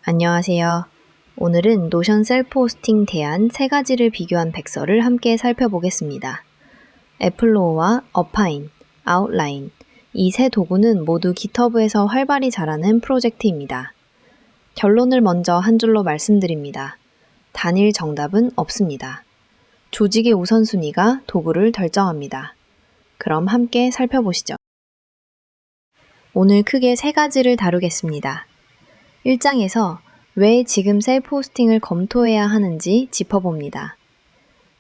안녕하세요. 오늘은 노션 셀프 호스팅 대안 3가지를 비교한 백서를 함께 살펴보겠습니다. 애플로우와 어파인, 아웃라인, 이 세 도구는 모두 깃허브에서 활발히 자라는 프로젝트입니다. 결론을 먼저 한 줄로 말씀드립니다. 단일 정답은 없습니다. 조직의 우선순위가 도구를 결정합니다. 그럼 함께 살펴보시죠. 오늘 크게 3가지를 다루겠습니다. 1장에서 왜 지금 셀프 호스팅을 검토해야 하는지 짚어봅니다.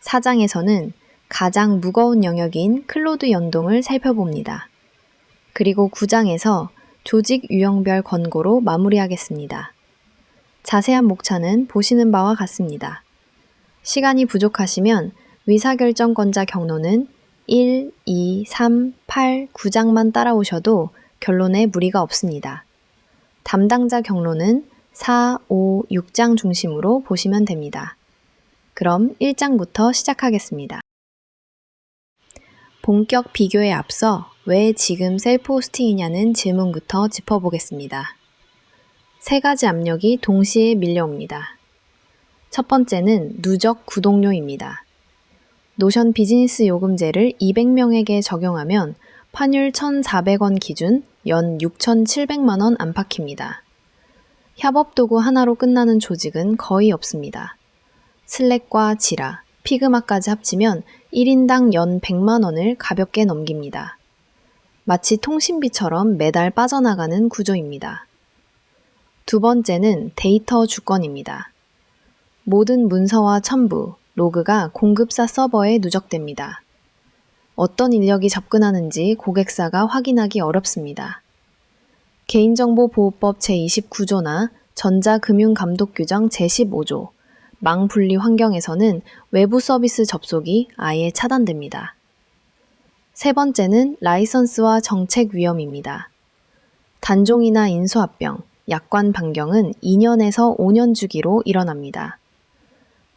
4장에서는 가장 무거운 영역인 클로드 연동을 살펴봅니다. 그리고 9장에서 조직 유형별 권고로 마무리하겠습니다. 자세한 목차는 보시는 바와 같습니다. 시간이 부족하시면 의사결정권자 경로는 1, 2, 3, 8, 9장만 따라오셔도 결론에 무리가 없습니다. 담당자 경로는 4, 5, 6장 중심으로 보시면 됩니다. 그럼 1장부터 시작하겠습니다. 본격 비교에 앞서 왜 지금 셀프 호스팅이냐는 질문부터 짚어보겠습니다. 3가지 압력이 동시에 밀려옵니다. 첫 번째는 누적 구독료입니다. 노션 비즈니스 요금제를 200명에게 적용하면 환율 1,400원 기준 연 6,700만 원 안팎입니다. 협업도구 하나로 끝나는 조직은 거의 없습니다. 슬랙과 지라, 피그마까지 합치면 1인당 연 100만 원을 가볍게 넘깁니다. 마치 통신비처럼 매달 빠져나가는 구조입니다. 두 번째는 데이터 주권입니다. 모든 문서와 첨부, 로그가 공급사 서버에 누적됩니다. 어떤 인력이 접근하는지 고객사가 확인하기 어렵습니다. 개인정보보호법 제29조나 전자금융감독규정 제15조, 망분리 환경에서는 외부 서비스 접속이 아예 차단됩니다. 세 번째는 라이선스와 정책 위험입니다. 단종이나 인수합병, 약관 변경은 2년에서 5년 주기로 일어납니다.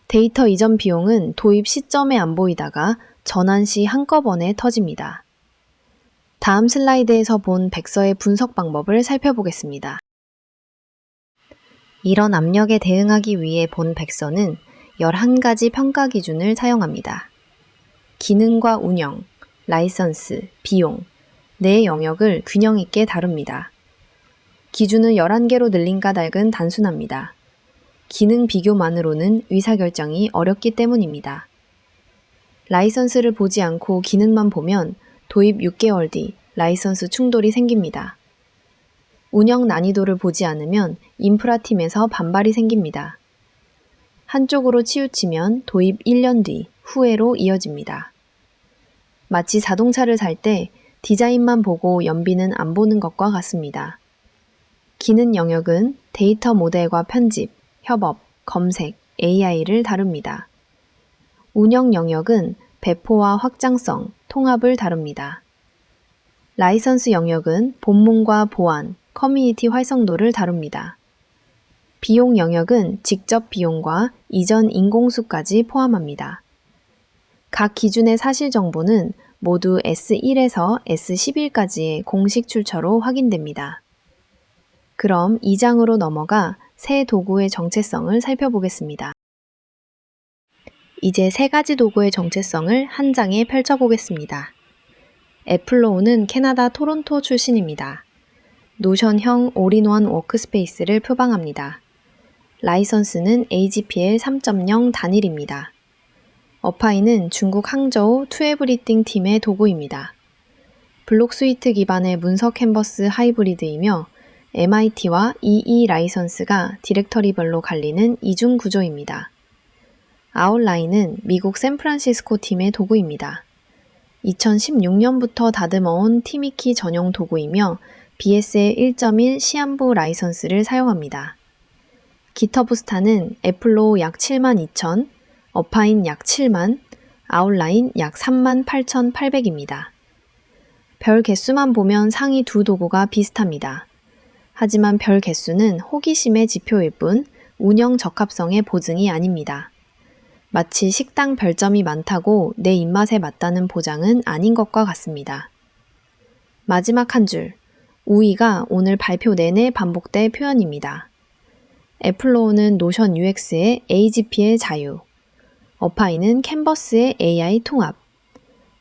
데이터 이전 비용은 도입 시점에 안 보이다가 전환 시 한꺼번에 터집니다. 다음 슬라이드에서 본 백서의 분석 방법을 살펴보겠습니다. 이런 압력에 대응하기 위해 본 백서는 11가지 평가 기준을 사용합니다. 기능과 운영, 라이선스, 비용, 네 영역을 균형 있게 다룹니다. 기준을 11개로 늘린 까닭은 단순합니다. 기능 비교만으로는 의사결정이 어렵기 때문입니다. 라이선스를 보지 않고 기능만 보면 도입 6개월 뒤 라이선스 충돌이 생깁니다. 운영 난이도를 보지 않으면 인프라팀에서 반발이 생깁니다. 한쪽으로 치우치면 도입 1년 뒤 후회로 이어집니다. 마치 자동차를 살 때 디자인만 보고 연비는 안 보는 것과 같습니다. 기능 영역은 데이터 모델과 편집, 협업, 검색, AI를 다룹니다. 운영 영역은 배포와 확장성, 통합을 다룹니다. 라이선스 영역은 본문과 보안, 커뮤니티 활성도를 다룹니다. 비용 영역은 직접 비용과 이전 인공수까지 포함합니다. 각 기준의 사실 정보는 모두 S1에서 S11까지의 공식 출처로 확인됩니다. 그럼 2장으로 넘어가 새 도구의 정체성을 살펴보겠습니다. 이제 3가지 도구의 정체성을 한 장에 펼쳐보겠습니다. 애플로우는 캐나다 토론토 출신입니다. 노션형 올인원 워크스페이스를 표방합니다. 라이선스는 AGPL 3.0 단일입니다. 어파인은 중국 항저우 투에브리띵 팀의 도구입니다. 블록 스위트 기반의 문서 캔버스 하이브리드이며 MIT와 EE 라이선스가 디렉터리별로 갈리는 이중 구조입니다. 아웃라인은 미국 샌프란시스코 팀의 도구입니다. 2016년부터 다듬어온 티미키 전용 도구이며 BSL 1.1 시한부 라이선스를 사용합니다. 깃허브 스타는 애플로우 약 72,000, 어파인 약 7만, 아웃라인 약 38,800입니다. 별 개수만 보면 상위 두 도구가 비슷합니다. 하지만 별 개수는 호기심의 지표일 뿐 운영 적합성의 보증이 아닙니다. 마치 식당 별점이 많다고 내 입맛에 맞다는 보장은 아닌 것과 같습니다. 마지막 한 줄, 우위가 오늘 발표 내내 반복될 표현입니다. 애플로우는 노션 UX의 AGP의 자유, 어파인은 캔버스의 AI 통합,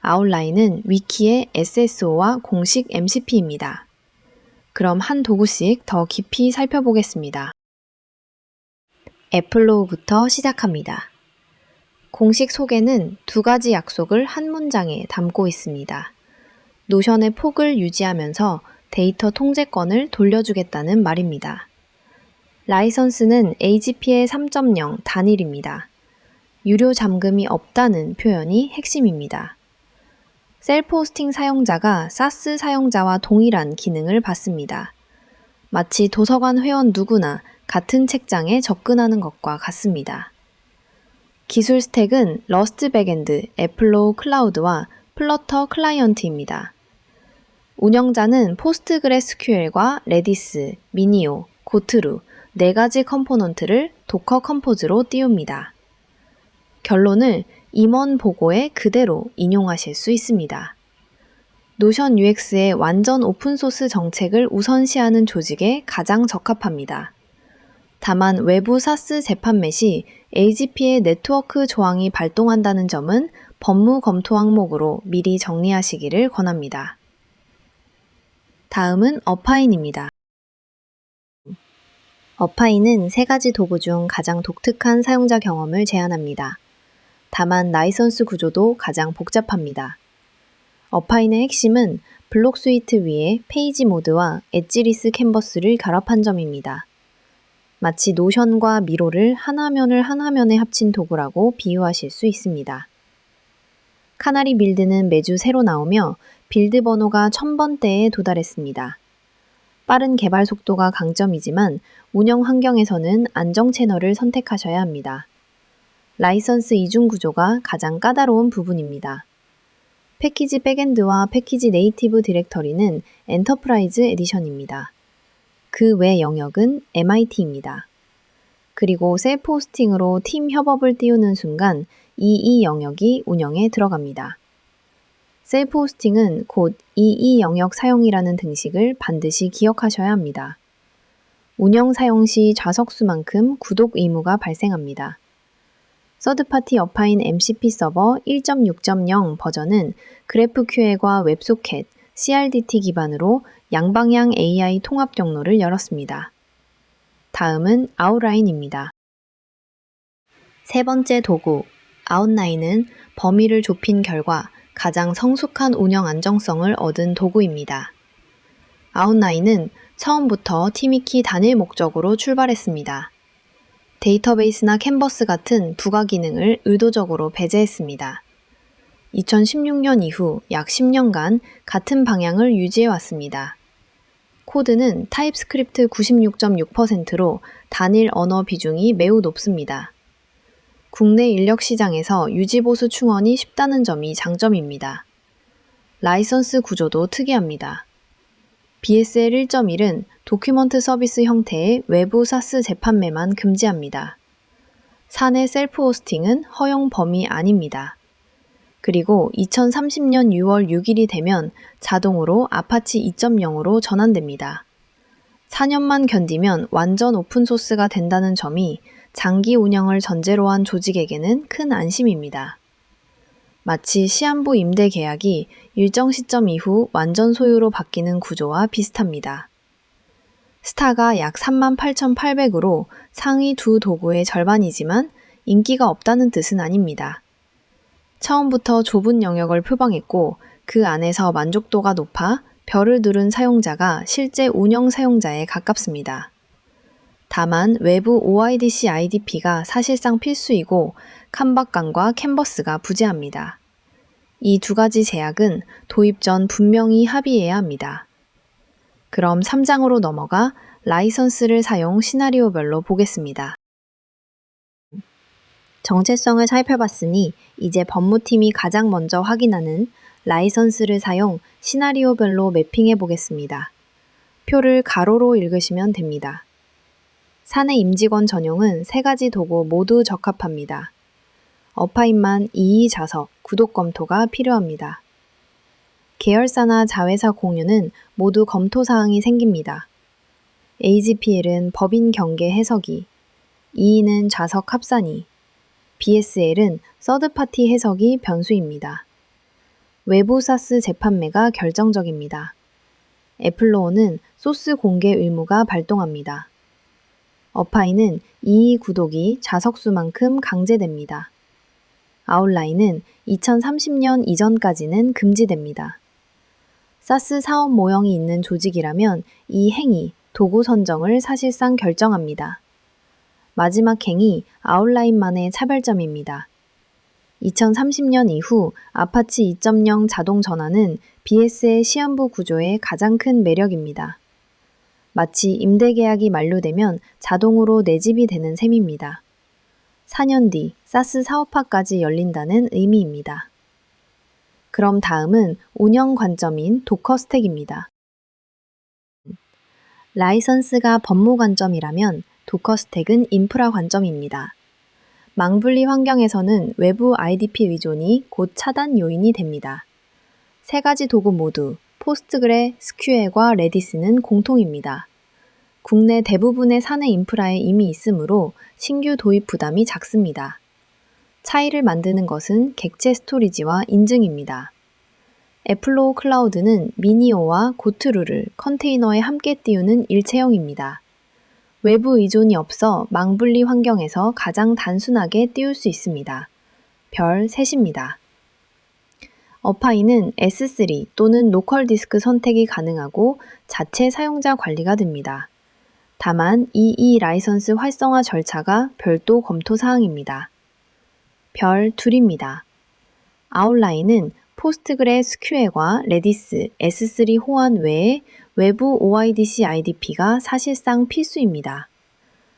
아웃라인은 위키의 SSO와 공식 MCP입니다. 그럼 한 도구씩 더 깊이 살펴보겠습니다. 애플로우부터 시작합니다. 공식 소개는 두 가지 약속을 한 문장에 담고 있습니다. 노션의 폭을 유지하면서 데이터 통제권을 돌려주겠다는 말입니다. 라이선스는 AGP의 3.0 단일입니다. 유료 잠금이 없다는 표현이 핵심입니다. 셀프 호스팅 사용자가 사스 사용자와 동일한 기능을 받습니다. 마치 도서관 회원 누구나 같은 책장에 접근하는 것과 같습니다. 기술 스택은 러스트 백엔드, 애플로우 클라우드와 플러터 클라이언트입니다. 운영자는 포스트그레스QL과 레디스, 미니오, 고트루 4가지 컴포넌트를 도커 컴포즈로 띄웁니다. 결론을 임원 보고에 그대로 인용하실 수 있습니다. 노션 UX의 완전 오픈소스 정책을 우선시하는 조직에 가장 적합합니다. 다만 외부 사스 재판매 시 AGP의 네트워크 조항이 발동한다는 점은 법무 검토 항목으로 미리 정리하시기를 권합니다. 다음은 어파인입니다. 어파인은 3가지 도구 중 가장 독특한 사용자 경험을 제안합니다. 다만 라이선스 구조도 가장 복잡합니다. 어파인의 핵심은 블록 스위트 위에 페이지 모드와 엣지리스 캔버스를 결합한 점입니다. 마치 노션과 미로를 한 화면을 한 화면에 합친 도구라고 비유하실 수 있습니다. 카나리 빌드는 매주 새로 나오며 빌드 번호가 1000번대에 도달했습니다. 빠른 개발 속도가 강점이지만 운영 환경에서는 안정 채널을 선택하셔야 합니다. 라이선스 이중 구조가 가장 까다로운 부분입니다. 패키지 백엔드와 패키지 네이티브 디렉터리는 엔터프라이즈 에디션입니다. 그 외 영역은 MIT입니다. 그리고 셀프 호스팅으로 팀 협업을 띄우는 순간 EE 영역이 운영에 들어갑니다. 셀프 호스팅은 곧 EE 영역 사용이라는 등식을 반드시 기억하셔야 합니다. 운영 사용 시 좌석수만큼 구독 의무가 발생합니다. 서드파티 어파인 MCP 서버 1.6.0 버전은 그래프QL과 웹소켓, CRDT 기반으로 양방향 AI 통합 경로를 열었습니다. 다음은 아웃라인입니다. 세 번째 도구, 아웃라인은 범위를 좁힌 결과 가장 성숙한 운영 안정성을 얻은 도구입니다. 아웃라인은 처음부터 팀위키 단일 목적으로 출발했습니다. 데이터베이스나 캔버스 같은 부가 기능을 의도적으로 배제했습니다. 2016년 이후 약 10년간 같은 방향을 유지해왔습니다. 코드는 타입스크립트 96.6%로 단일 언어 비중이 매우 높습니다. 국내 인력 시장에서 유지보수 충원이 쉽다는 점이 장점입니다. 라이선스 구조도 특이합니다. BSL 1.1은 도큐먼트 서비스 형태의 외부 사스 재판매만 금지합니다. 사내 셀프 호스팅은 허용 범위 아닙니다. 그리고 2030년 6월 6일이 되면 자동으로 아파치 2.0으로 전환됩니다. 4년만 견디면 완전 오픈소스가 된다는 점이 장기 운영을 전제로 한 조직에게는 큰 안심입니다. 마치 시한부 임대 계약이 일정 시점 이후 완전 소유로 바뀌는 구조와 비슷합니다. 스타가 약 38,800으로 상위 두 도구의 절반이지만 인기가 없다는 뜻은 아닙니다. 처음부터 좁은 영역을 표방했고 그 안에서 만족도가 높아 별을 누른 사용자가 실제 운영 사용자에 가깝습니다. 다만 외부 OIDC IDP가 사실상 필수이고 칸박강과 캔버스가 부재합니다. 이 두 가지 제약은 도입 전 분명히 합의해야 합니다. 그럼 3장으로 넘어가 라이선스를 사용 시나리오별로 보겠습니다. 정체성을 살펴봤으니 이제 법무팀이 가장 먼저 확인하는 라이선스를 사용 시나리오별로 매핑해 보겠습니다. 표를 가로로 읽으시면 됩니다. 사내 임직원 전용은 3가지 도구 모두 적합합니다. 어파인만 이의 자석, 구독 검토가 필요합니다. 계열사나 자회사 공유는 모두 검토 사항이 생깁니다. AGPL은 법인 경계 해석이, EE는 좌석 합산이, BSL은 서드파티 해석이 변수입니다. 외부 사스 재판매가 결정적입니다. 애플로어는 소스 공개 의무가 발동합니다. 어파인은 이의 구독이 좌석수만큼 강제됩니다. 아웃라인은 2030년 이전까지는 금지됩니다. 사스 사업 모형이 있는 조직이라면 이 행위, 도구 선정을 사실상 결정합니다. 마지막 행위, 아웃라인만의 차별점입니다. 2030년 이후 아파치 2.0 자동 전환은 BS의 시한부 구조의 가장 큰 매력입니다. 마치 임대 계약이 만료되면 자동으로 내 집이 되는 셈입니다. 4년 뒤 사스 사업화까지 열린다는 의미입니다. 그럼 다음은 운영 관점인 도커 스택입니다. 라이선스가 법무 관점이라면 도커 스택은 인프라 관점입니다. 망분리 환경에서는 외부 IDP 의존이 곧 차단 요인이 됩니다. 세 가지 도구 모두 포스트그레, 스큐엘과 레디스는 공통입니다. 국내 대부분의 사내 인프라에 이미 있으므로 신규 도입 부담이 작습니다. 차이를 만드는 것은 객체 스토리지와 인증입니다. 애플로우 클라우드는 미니오와 고트루를 컨테이너에 함께 띄우는 일체형입니다. 외부 의존이 없어 망분리 환경에서 가장 단순하게 띄울 수 있습니다. 별 셋입니다. 어파이는 S3 또는 로컬 디스크 선택이 가능하고 자체 사용자 관리가 됩니다. 다만 EE 라이선스 활성화 절차가 별도 검토 사항입니다. 별 둘입니다. 아웃라인은 포스트그레 스큐엘과 레디스, S3 호환 외에 외부 OIDC IDP가 사실상 필수입니다.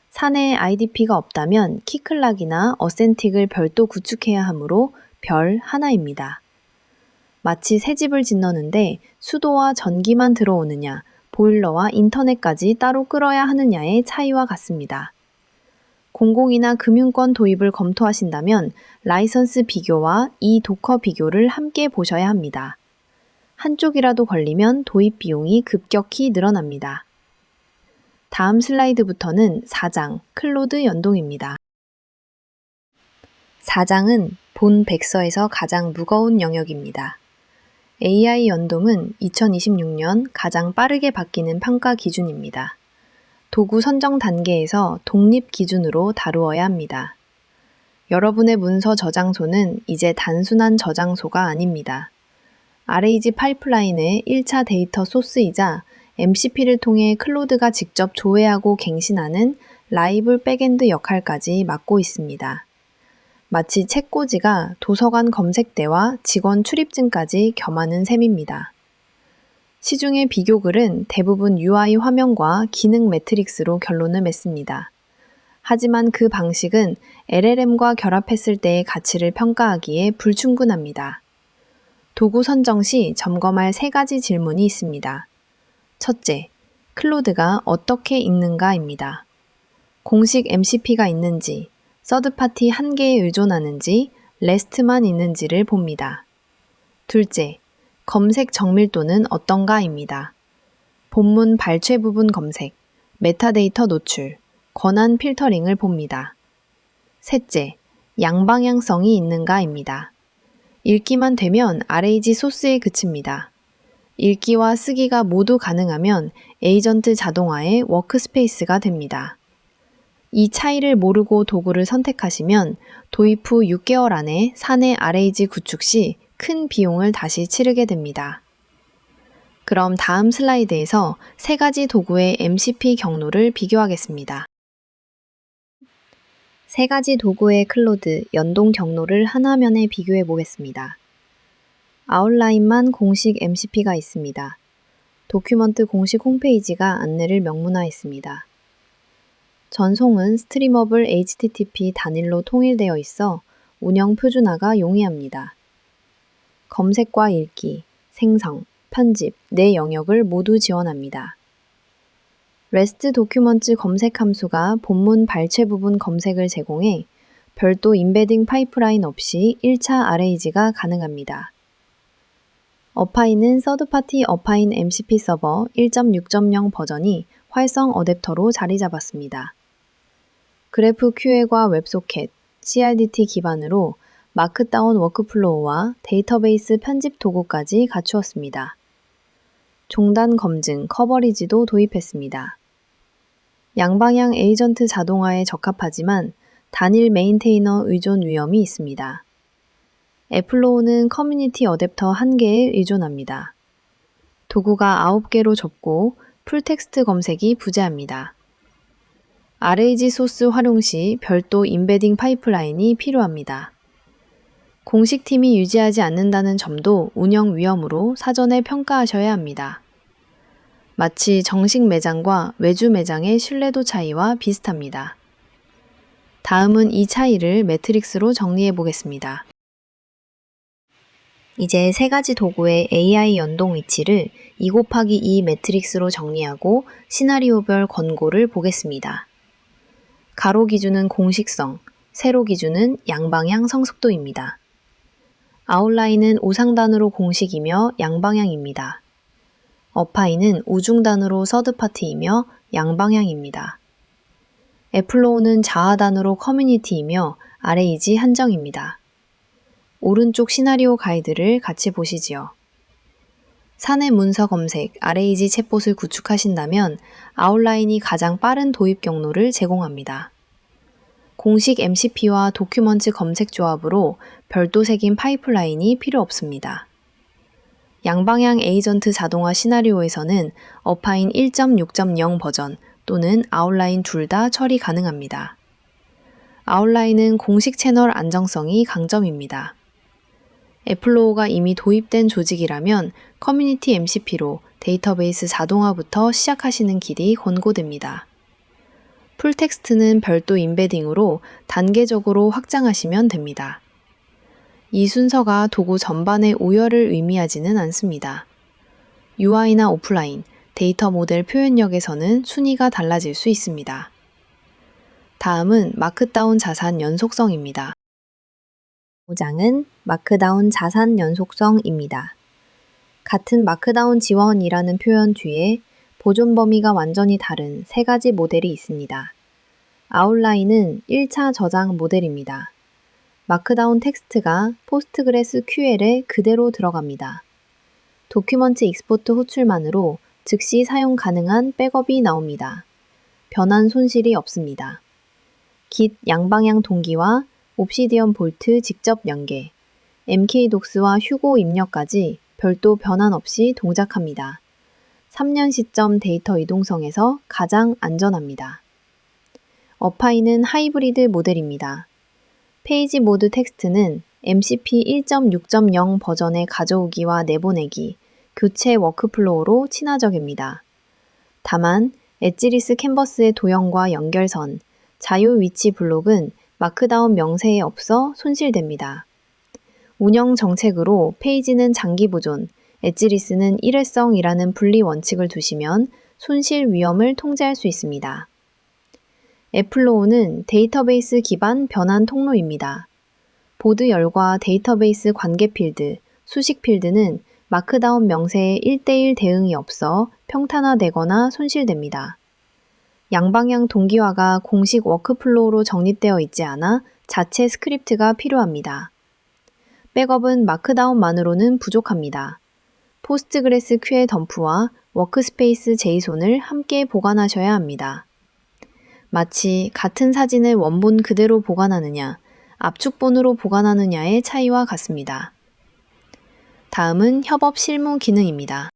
사내에 IDP가 없다면 키클락이나 어센틱을 별도 구축해야 하므로 별 하나입니다. 마치 새 집을 짓는데 수도와 전기만 들어오느냐, 보일러와 인터넷까지 따로 끌어야 하느냐의 차이와 같습니다. 공공이나 금융권 도입을 검토하신다면 라이선스 비교와 이 도커 비교를 함께 보셔야 합니다. 한쪽이라도 걸리면 도입 비용이 급격히 늘어납니다. 다음 슬라이드부터는 4장, 클로드 연동입니다. 4장은 본 백서에서 가장 무거운 영역입니다. AI 연동은 2026년 가장 빠르게 바뀌는 평가 기준입니다. 도구 선정 단계에서 독립 기준으로 다루어야 합니다. 여러분의 문서 저장소는 이제 단순한 저장소가 아닙니다. RAG 파이프라인의 1차 데이터 소스이자 MCP를 통해 클로드가 직접 조회하고 갱신하는 라이블 백엔드 역할까지 맡고 있습니다. 마치 책꽂이가 도서관 검색대와 직원 출입증까지 겸하는 셈입니다. 시중의 비교글은 대부분 UI 화면과 기능 매트릭스로 결론을 맺습니다. 하지만 그 방식은 LLM과 결합했을 때의 가치를 평가하기에 불충분합니다. 도구 선정 시 점검할 3가지 질문이 있습니다. 첫째, 클로드가 어떻게 읽는가입니다. 공식 MCP가 있는지, 서드파티 한 개에 의존하는지, REST만 있는지를 봅니다. 둘째, 검색 정밀도는 어떤가입니다. 본문 발췌 부분 검색, 메타데이터 노출, 권한 필터링을 봅니다. 셋째, 양방향성이 있는가입니다. 읽기만 되면 RAG 소스에 그칩니다. 읽기와 쓰기가 모두 가능하면 에이전트 자동화의 워크스페이스가 됩니다. 이 차이를 모르고 도구를 선택하시면 도입 후 6개월 안에 사내 RAG 구축 시 큰 비용을 다시 치르게 됩니다. 그럼 다음 슬라이드에서 3가지 도구의 MCP 경로를 비교하겠습니다. 3가지 도구의 클로드 연동 경로를 하나면에 비교해 보겠습니다. 아웃라인만 공식 MCP가 있습니다. 도큐먼트 공식 홈페이지가 안내를 명문화했습니다. 전송은 스트리머블 HTTP 단일로 통일되어 있어 운영 표준화가 용이합니다. 검색과 읽기, 생성, 편집, 네 영역을 모두 지원합니다. REST 도큐먼트 검색 함수가 본문 발췌 부분 검색을 제공해 별도 임베딩 파이프라인 없이 1차 RAG가 가능합니다. 어파인은 서드파티 어파인 MCP 서버 1.6.0 버전이 활성 어댑터로 자리 잡았습니다. 그래프 QL과 웹소켓, CRDT 기반으로 마크다운 워크플로우와 데이터베이스 편집 도구까지 갖추었습니다. 종단 검증, 커버리지도 도입했습니다. 양방향 에이전트 자동화에 적합하지만 단일 메인테이너 의존 위험이 있습니다. 애플로우는 커뮤니티 어댑터 1개에 의존합니다. 도구가 9개로 좁고 풀텍스트 검색이 부재합니다. RAG 소스 활용 시 별도 임베딩 파이프라인이 필요합니다. 공식팀이 유지하지 않는다는 점도 운영 위험으로 사전에 평가하셔야 합니다. 마치 정식 매장과 외주 매장의 신뢰도 차이와 비슷합니다. 다음은 이 차이를 매트릭스로 정리해 보겠습니다. 이제 세 가지 도구의 AI 연동 위치를 2곱하기2 매트릭스로 정리하고 시나리오별 권고를 보겠습니다. 가로 기준은 공식성, 세로 기준은 양방향 성숙도입니다. 아웃라인은 우상단으로 공식이며 양방향입니다. 어파인은 우중단으로 서드파티이며 양방향입니다. 애플로우는 좌하단으로 커뮤니티이며 RAG 한정입니다. 오른쪽 시나리오 가이드를 같이 보시지요. 사내 문서 검색, RAG 챗봇을 구축하신다면 아웃라인이 가장 빠른 도입 경로를 제공합니다. 공식 MCP와 도큐먼트 검색 조합으로 별도 새긴 파이프라인이 필요 없습니다. 양방향 에이전트 자동화 시나리오에서는 어파인 1.6.0 버전 또는 아웃라인 둘 다 처리 가능합니다. 아웃라인은 공식 채널 안정성이 강점입니다. 애플로우가 이미 도입된 조직이라면 커뮤니티 MCP로 데이터베이스 자동화부터 시작하시는 길이 권고됩니다. 풀텍스트는 별도 임베딩으로 단계적으로 확장하시면 됩니다. 이 순서가 도구 전반의 우열을 의미하지는 않습니다. UI나 오프라인, 데이터 모델 표현력에서는 순위가 달라질 수 있습니다. 다음은 마크다운 자산 연속성입니다. 5장은 마크다운 자산 연속성입니다. 같은 마크다운 지원이라는 표현 뒤에 보존 범위가 완전히 다른 세 가지 모델이 있습니다. 아웃라인은 1차 저장 모델입니다. 마크다운 텍스트가 포스트그레스 QL에 그대로 들어갑니다. 도큐먼트 익스포트 호출만으로 즉시 사용 가능한 백업이 나옵니다. 변환 손실이 없습니다. Git 양방향 동기와 옵시디언 볼트 직접 연계, mkdocs와 휴고 입력까지 별도 변환 없이 동작합니다. 3년 시점 데이터 이동성에서 가장 안전합니다. 어파인은 하이브리드 모델입니다. 페이지 모드 텍스트는 MCP 1.6.0 버전의 가져오기와 내보내기, 교체 워크플로우로 친화적입니다. 다만 엣지리스 캔버스의 도형과 연결선, 자유 위치 블록은 마크다운 명세에 없어 손실됩니다. 운영 정책으로 페이지는 장기 보존, 엣지리스는 일회성이라는 분리 원칙을 두시면 손실 위험을 통제할 수 있습니다. 애플로우는 데이터베이스 기반 변환 통로입니다. 보드 열과 데이터베이스 관계 필드, 수식 필드는 마크다운 명세에 1:1 대응이 없어 평탄화되거나 손실됩니다. 양방향 동기화가 공식 워크플로우로 정립되어 있지 않아 자체 스크립트가 필요합니다. 백업은 마크다운만으로는 부족합니다. 포스트그레스 QL 덤프와 워크스페이스 제이손을 함께 보관하셔야 합니다. 마치 같은 사진을 원본 그대로 보관하느냐, 압축본으로 보관하느냐의 차이와 같습니다. 다음은 협업 실무 기능입니다.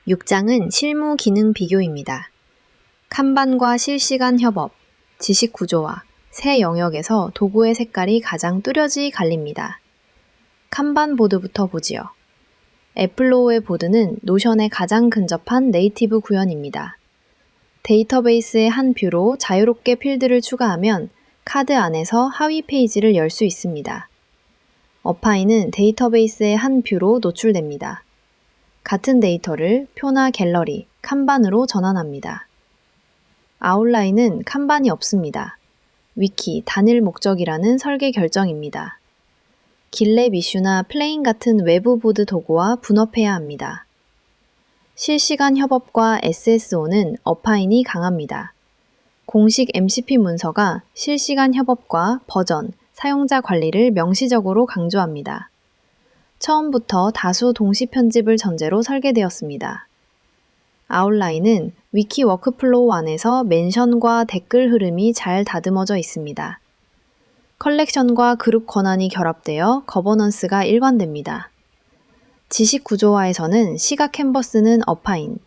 6장은 실무 기능 비교입니다. 칸반과 실시간 협업, 지식 구조화, 세 영역에서 도구의 색깔이 가장 뚜렷이 갈립니다. 칸반 보드부터 보지요. 애플로우의 보드는 노션에 가장 근접한 네이티브 구현입니다. 데이터베이스의 한 뷰로 자유롭게 필드를 추가하면 카드 안에서 하위 페이지를 열 수 있습니다. 어파인은 데이터베이스의 한 뷰로 노출됩니다. 같은 데이터를 표나 갤러리, 칸반으로 전환합니다. 아웃라인은 칸반이 없습니다. 위키, 단일 목적이라는 설계 결정입니다. 길랩 이슈나 플레인 같은 외부 보드 도구와 분업해야 합니다. 실시간 협업과 SSO는 어파인이 강합니다. 공식 MCP 문서가 실시간 협업과 버전, 사용자 관리를 명시적으로 강조합니다. 처음부터 다수 동시 편집을 전제로 설계되었습니다. 아웃라인은 위키 워크플로우 안에서 멘션과 댓글 흐름이 잘 다듬어져 있습니다. 컬렉션과 그룹 권한이 결합되어 거버넌스가 일관됩니다. 지식 구조화에서는 시각 캔버스는 어파인,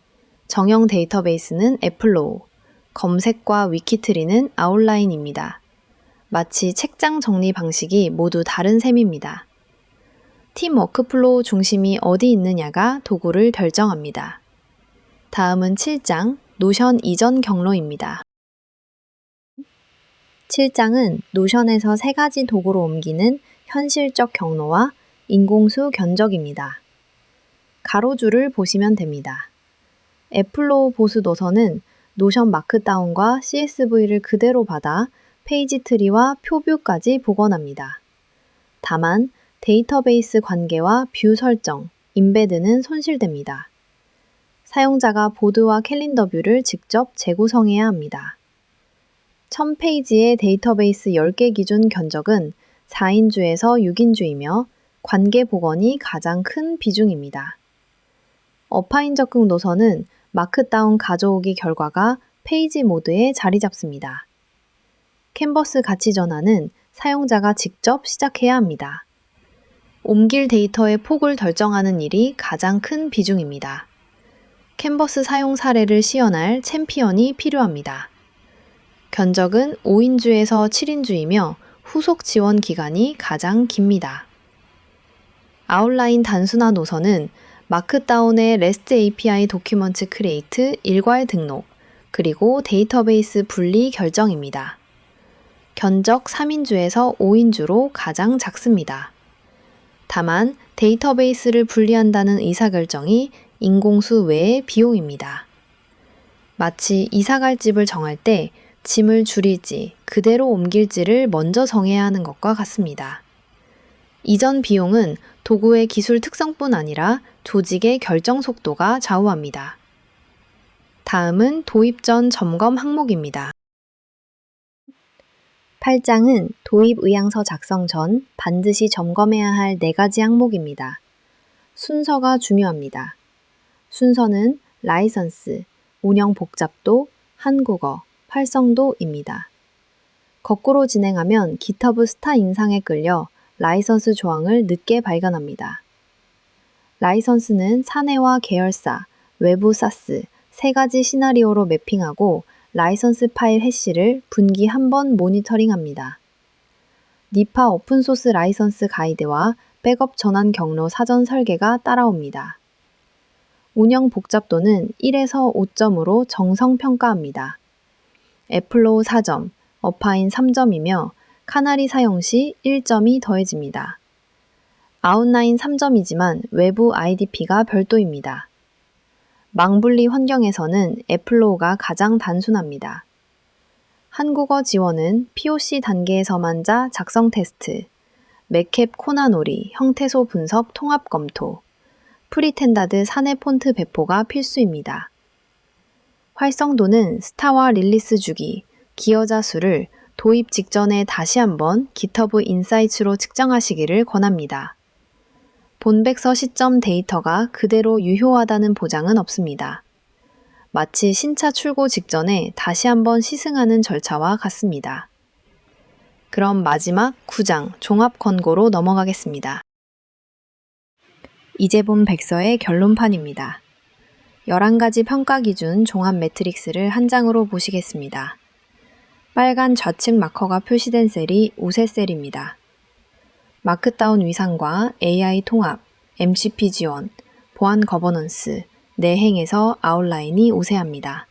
정형 데이터베이스는 애플로우, 검색과 위키트리는 아웃라인입니다. 마치 책장 정리 방식이 모두 다른 셈입니다. 팀 워크플로우 중심이 어디 있느냐가 도구를 결정합니다. 다음은 7장, 노션 이전 경로입니다. 7장은 노션에서 3가지 도구로 옮기는 현실적 경로와 인공수 견적입니다. 가로줄을 보시면 됩니다. 애플로우 보수 노선은 노션 마크다운과 CSV를 그대로 받아 페이지 트리와 표뷰까지 복원합니다. 다만 데이터베이스 관계와 뷰 설정, 임베드는 손실됩니다. 사용자가 보드와 캘린더 뷰를 직접 재구성해야 합니다. 1000페이지의 데이터베이스 10개 기준 견적은 4인주에서 6인주이며 관계 복원이 가장 큰 비중입니다. 어파인 적극 노선은 마크다운 가져오기 결과가 페이지 모드에 자리 잡습니다. 캔버스 가치 전환은 사용자가 직접 시작해야 합니다. 옮길 데이터의 폭을 결정하는 일이 가장 큰 비중입니다. 캔버스 사용 사례를 시연할 챔피언이 필요합니다. 견적은 5인주에서 7인주이며 후속 지원 기간이 가장 깁니다. 아웃라인 단순화 노선은 마크다운의 REST API 도큐먼트 크리에이트 일괄 등록, 그리고 데이터베이스 분리 결정입니다. 견적 3인주에서 5인주로 가장 작습니다. 다만 데이터베이스를 분리한다는 의사결정이 인공수 외의 비용입니다. 마치 이사갈 집을 정할 때 짐을 줄일지 그대로 옮길지를 먼저 정해야 하는 것과 같습니다. 이전 비용은 도구의 기술 특성뿐 아니라 조직의 결정 속도가 좌우합니다. 다음은 도입 전 점검 항목입니다. 8장은 도입 의향서 작성 전 반드시 점검해야 할 4가지 항목입니다. 순서가 중요합니다. 순서는 라이선스, 운영 복잡도, 한국어, 활성도입니다. 거꾸로 진행하면 GitHub 스타 인상에 끌려 라이선스 조항을 늦게 발견합니다. 라이선스는 사내와 계열사, 외부 사스 3가지 시나리오로 매핑하고 라이선스 파일 해시를 분기 한 번 모니터링합니다. 니파 오픈소스 라이선스 가이드와 백업 전환 경로 사전 설계가 따라옵니다. 운영 복잡도는 1에서 5점으로 정성 평가합니다. 애플로우 4점, 어파인 3점이며 카나리 사용 시 1점이 더해집니다. 아웃라인 3점이지만 외부 IDP가 별도입니다. 망분리 환경에서는 애플로우가 가장 단순합니다. 한국어 지원은 POC 단계에서만 작성 테스트, 맥캡 코나놀이, 형태소 분석 통합 검토, 프리텐다드 사내 폰트 배포가 필수입니다. 활성도는 스타와 릴리스 주기, 기여자 수를 도입 직전에 다시 한번 GitHub 인사이츠로 측정하시기를 권합니다. 본백서 시점 데이터가 그대로 유효하다는 보장은 없습니다. 마치 신차 출고 직전에 다시 한번 시승하는 절차와 같습니다. 그럼 마지막 9장 종합 권고로 넘어가겠습니다. 이제 본 백서의 결론판입니다. 11가지 평가 기준 종합 매트릭스를 한 장으로 보시겠습니다. 빨간 좌측 마커가 표시된 셀이 우세 셀입니다. 마크다운 위상과 AI 통합, MCP 지원, 보안 거버넌스, 내행에서 아웃라인이 우세합니다.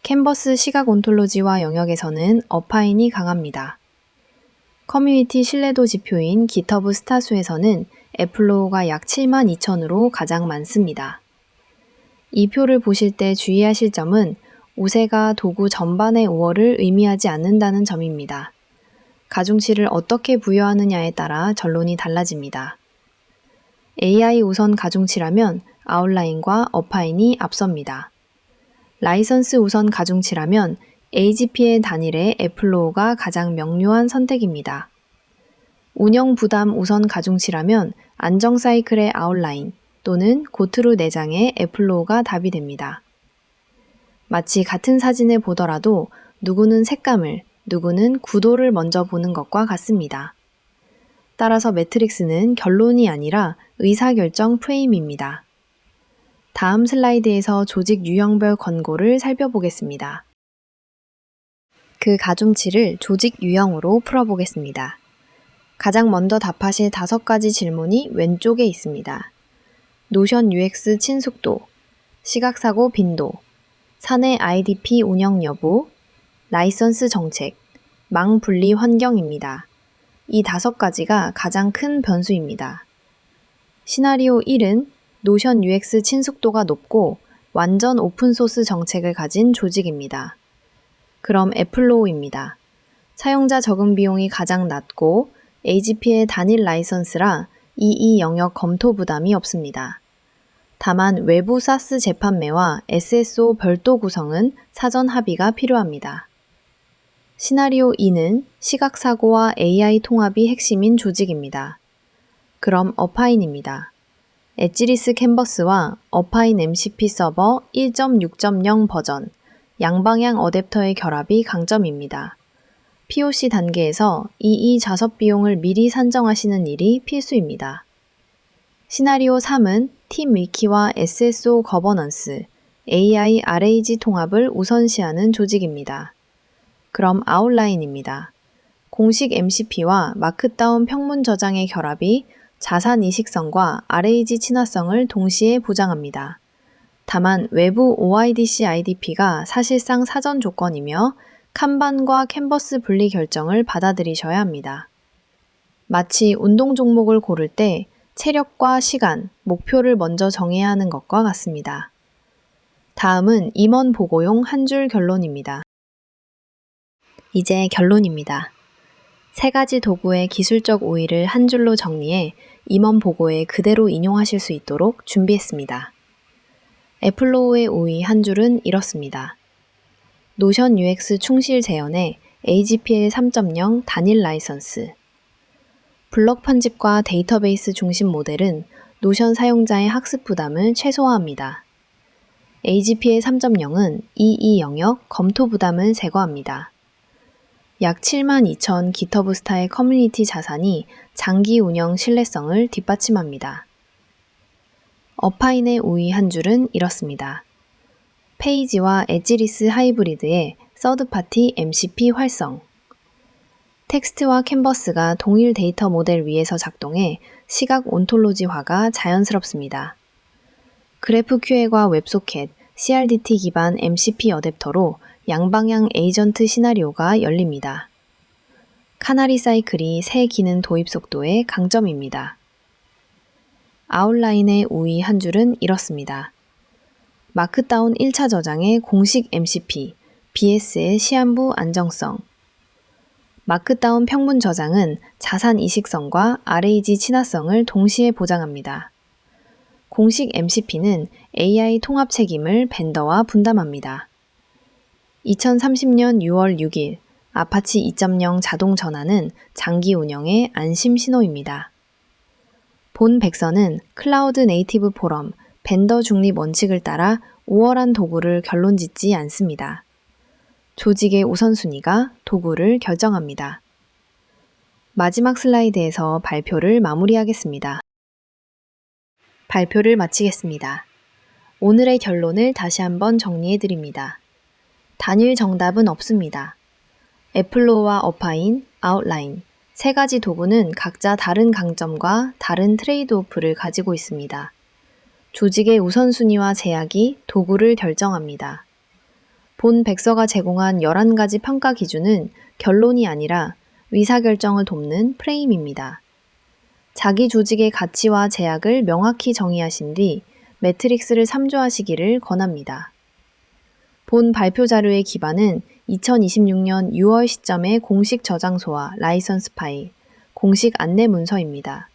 캔버스 시각 온톨로지와 영역에서는 어파인이 강합니다. 커뮤니티 신뢰도 지표인 GitHub 스타수에서는 애플로우가 약 72,000으로 가장 많습니다. 이 표를 보실 때 주의하실 점은 우세가 도구 전반의 우월을 의미하지 않는다는 점입니다. 가중치를 어떻게 부여하느냐에 따라 전론이 달라집니다. AI 우선 가중치라면 아웃라인과 어파인이 앞섭니다. 라이선스 우선 가중치라면 AGP의 단일의 애플로우가 가장 명료한 선택입니다. 운영 부담 우선 가중치라면 안정 사이클의 아웃라인 또는 고트루 내장의 애플로우가 답이 됩니다. 마치 같은 사진을 보더라도 누구는 색감을, 누구는 구도를 먼저 보는 것과 같습니다. 따라서 매트릭스는 결론이 아니라 의사결정 프레임입니다. 다음 슬라이드에서 조직 유형별 권고를 살펴보겠습니다. 그 가중치를 조직 유형으로 풀어보겠습니다. 가장 먼저 답하실 5가지 질문이 왼쪽에 있습니다. 노션 UX 친숙도, 시각사고 빈도, 사내 IDP 운영 여부, 라이선스 정책, 망 분리 환경입니다. 이 5가지가 가장 큰 변수입니다. 시나리오 1은 노션 UX 친숙도가 높고 완전 오픈소스 정책을 가진 조직입니다. 그럼 애플로우입니다. 사용자 적응 비용이 가장 낮고 AGP의 단일 라이선스라 이 영역 검토 부담이 없습니다. 다만 외부 사스 재판매와 SSO 별도 구성은 사전 합의가 필요합니다. 시나리오 2는 시각사고와 AI 통합이 핵심인 조직입니다. 그럼 어파인입니다. 엣지리스 캔버스와 어파인 MCP 서버 1.6.0 버전, 양방향 어댑터의 결합이 강점입니다. POC 단계에서 EE 좌석 비용을 미리 산정하시는 일이 필수입니다. 시나리오 3은 팀 위키와 SSO 거버넌스, AI RAG 통합을 우선시하는 조직입니다. 그럼 아웃라인입니다. 공식 MCP와 마크다운 평문 저장의 결합이 자산 이식성과 RAG 친화성을 동시에 보장합니다. 다만 외부 OIDC IDP가 사실상 사전 조건이며 칸반과 캔버스 분리 결정을 받아들이셔야 합니다. 마치 운동 종목을 고를 때 체력과 시간, 목표를 먼저 정해야 하는 것과 같습니다. 다음은 임원 보고용 한 줄 결론입니다. 이제 결론입니다. 3가지 도구의 기술적 오의를 한 줄로 정리해 임원 보고에 그대로 인용하실 수 있도록 준비했습니다. 애플로우의 오의 한 줄은 이렇습니다. 노션 UX 충실 재현에 AGPL 3.0 단일 라이선스. 블록 편집과 데이터베이스 중심 모델은 노션 사용자의 학습 부담을 최소화합니다. AGPL 3.0은 이 영역 검토 부담을 제거합니다. 약 72,000 기터브 스타일 커뮤니티 자산이 장기 운영 신뢰성을 뒷받침합니다. 어파인의 우의 한 줄은 이렇습니다. 페이지와 엣지리스 하이브리드의 서드파티 MCP 활성. 텍스트와 캔버스가 동일 데이터 모델 위에서 작동해 시각 온톨로지화가 자연스럽습니다. 그래프QL과 웹소켓, CRDT 기반 MCP 어댑터로 양방향 에이전트 시나리오가 열립니다. 카나리 사이클이 새 기능 도입 속도의 강점입니다. 아웃라인의 우의 한 줄은 이렇습니다. 마크다운 1차 저장의 공식 MCP, BS의 시한부 안정성. 마크다운 평문 저장은 자산 이식성과 RAG 친화성을 동시에 보장합니다. 공식 MCP는 AI 통합 책임을 벤더와 분담합니다. 2030년 6월 6일 아파치 2.0 자동 전환은 장기 운영의 안심 신호입니다. 본 백서는 클라우드 네이티브 포럼, 벤더 중립 원칙을 따라 우월한 도구를 결론짓지 않습니다. 조직의 우선순위가 도구를 결정합니다. 마지막 슬라이드에서 발표를 마무리하겠습니다. 발표를 마치겠습니다. 오늘의 결론을 다시 한번 정리해드립니다. 단일 정답은 없습니다. 애플로우와 어파인, 아웃라인, 3가지 도구는 각자 다른 강점과 다른 트레이드오프를 가지고 있습니다. 조직의 우선순위와 제약이 도구를 결정합니다. 본 백서가 제공한 11가지 평가 기준은 결론이 아니라 의사결정을 돕는 프레임입니다. 자기 조직의 가치와 제약을 명확히 정의하신 뒤 매트릭스를 참조하시기를 권합니다. 본 발표 자료의 기반은 2026년 6월 시점의 공식 저장소와 라이선스 파일, 공식 안내 문서입니다.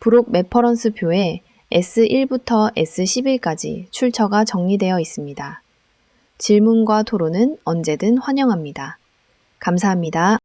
브록 레퍼런스 표에 S1부터 S11까지 출처가 정리되어 있습니다. 질문과 토론은 언제든 환영합니다. 감사합니다.